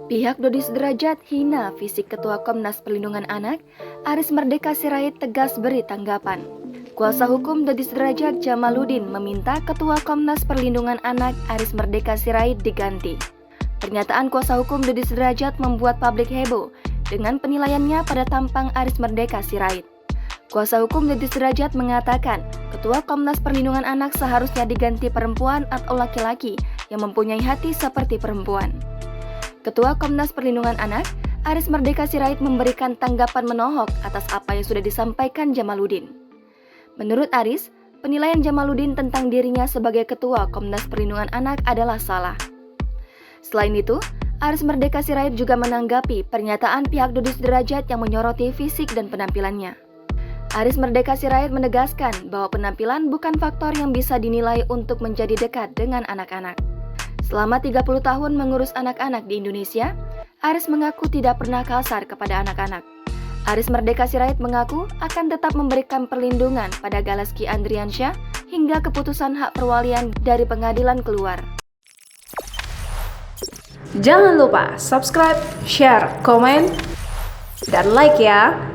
Pihak Dodi Sederajat hina fisik Ketua Komnas Perlindungan Anak, Aris Merdeka Sirait tegas beri tanggapan. Kuasa hukum Dodi Sederajat Jamaluddin meminta Ketua Komnas Perlindungan Anak, Aris Merdeka Sirait diganti. Pernyataan kuasa hukum Dodi Sederajat membuat publik heboh dengan penilaiannya pada tampang Aris Merdeka Sirait. Kuasa hukum Dodi Sederajat mengatakan, Ketua Komnas Perlindungan Anak seharusnya diganti perempuan atau laki-laki yang mempunyai hati seperti perempuan. Ketua Komnas Perlindungan Anak, Aris Merdeka Sirait memberikan tanggapan menohok atas apa yang sudah disampaikan Jamaluddin. Menurut Aris, penilaian Jamaluddin tentang dirinya sebagai Ketua Komnas Perlindungan Anak adalah salah. Selain itu, Aris Merdeka Sirait juga menanggapi pernyataan pihak Dodi Sederajat yang menyoroti fisik dan penampilannya. Aris Merdeka Sirait menegaskan bahwa penampilan bukan faktor yang bisa dinilai untuk menjadi dekat dengan anak-anak. Selama 30 tahun mengurus anak-anak di Indonesia, Aris mengaku tidak pernah kasar kepada anak-anak. Aris Merdeka Sirait mengaku akan tetap memberikan perlindungan pada Galaski Andriansyah hingga keputusan hak perwalian dari pengadilan keluar. Jangan lupa subscribe, share, komen, dan like ya!